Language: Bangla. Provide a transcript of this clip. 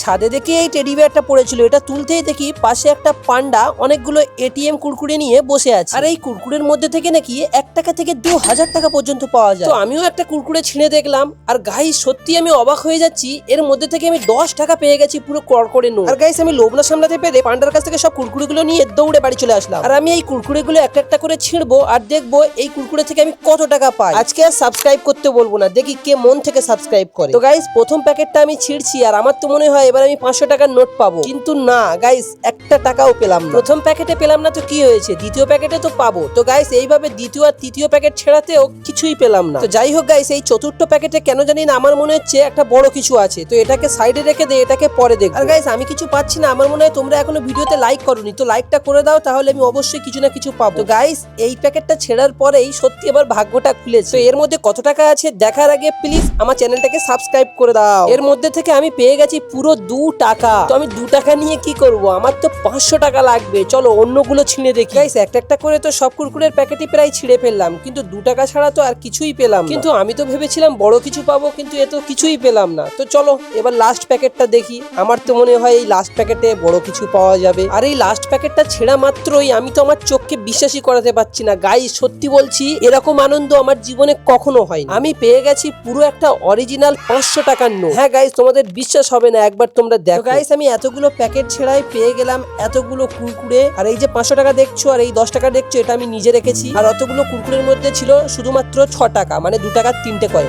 ছাদে দেখি এই টেডি বিয়ারটা পড়েছিল, এটা তুলতেই দেখি পাশে একটা পান্ডা অনেকগুলো এটিএম কুরকুরে নিয়ে বসে আছে। আর এই কুরকুরের মধ্যে থেকে নাকি 1 টাকা থেকে 2000 টাকা পর্যন্ত পাওয়া যায়। তো আমিও একটা কুরকুরে ছিঁড়ে দেখলাম, আর গাইস সত্যি আমি অবাক হয়ে যাচ্ছি, এর মধ্যে থেকে আমি 10 টাকা পেয়ে গেছি পুরো কড়কড়ে নোট। আর গাইস আমি লোভ না সামলাতে পেরে পান্ডার কাছ থেকে সব কুরকুরেগুলো নিয়ে দৌড়ে বাড়ি চলে আসলাম। আর আমি এই কুরকুরেগুলো একটা একটা করে ছিঁড়বো আর দেখবো এই কুরকুরে থেকে আমি কত টাকা পাই। আজকে আর সাবস্ক্রাইব করতে বলবো না, দেখি কে মন থেকে সাবস্ক্রাইব করে। তো গাইস প্রথম প্যাকেটটা আমি ছিঁড়ছি, আর আমার তো মনে হয় এবার আমি 500 টাকার নোট পাবো, কিন্তু না গাইস 1 টাকাও পেলাম না। প্রথম প্যাকেটে পেলাম না তো কি হয়েছে, দ্বিতীয় প্যাকেটে তো পাবো। তো গাইস এইভাবে দ্বিতীয় আর তৃতীয় প্যাকেট ছেড়াতেও কিছুই পেলাম না। তো যাই হোক গাইস, এই চতুর্থ প্যাকেটে কেন জানি না আমার মনে হচ্ছে একটা বড় কিছু আছে, তো এটাকে সাইডে রেখে দে, এটাকে পরে দেখব। আর গাইস আমি কিছু পাচ্ছি না, আমার মনে হয় তোমরা এখনো ভিডিওতে লাইক করোনি, তো লাইকটা করে দাও, তাহলে আমি অবশ্যই কিছু না কিছু পাবো। তো গাইস এই প্যাকেটটা ছেড়ার পরেই সত্যি এবার ভাগ্যটা খুলেছে। তো এর মধ্যে কত টাকা আছে দেখার আগে প্লিজ আমার চ্যানেলটাকে সাবস্ক্রাইব করে দাও। এর মধ্যে থেকে আমি পেয়ে গেছি পুরো 2 টাকা। তো আমি 2 টাকা নিয়ে কি করব, আমার তো 500 টাকা লাগবে। চলো অন্যগুলো ছিঁড়ে দেখি। গাইস একটা একটা করে তো সব কুরকুরের প্যাকেটই প্রায় ছিঁড়ে ফেললাম, কিন্তু 2 টাকা ছাড়া তো আর কিছুই পেলাম না। কিন্তু আমি তো ভেবেছিলাম বড় কিছু পাবো, কিন্তু এ তো কিছুই পেলাম না। তো চলো এবার লাস্ট প্যাকেটটা দেখি। আমার তো মনে হয় এই লাস্ট প্যাকেটে বড় কিছু পাওয়া যাবে। আর এই লাস্ট প্যাকেটটা ছেঁড়া মাত্রই আমি তো আমার চোখকে বিশ্বাসই করাতে পারছি না। গাইস সত্যি বলছি, এরকম আনন্দ আমার জীবনে কখনো হয়নি। আমি পেয়ে গেছি পুরো একটা অরিজিনাল 500 টাকার নোট। হ্যাঁ গাইস তোমাদের বিশ্বাস হবে না, একবার তোমরা দেখো। গাইস আমি এতগুলো প্যাকেট ছেড়াই পেয়ে গেলাম এতগুলো কুরকুরে। আর এই যে 500 টাকা দেখছো আর এই 10 টাকা দেখছো, এটা আমি নিজে রেখেছি। আর অতগুলো কুরকুরের মধ্যে ছিল শুধুমাত্র 6 টাকা, মানে 2 টাকার 3টে কয়েন।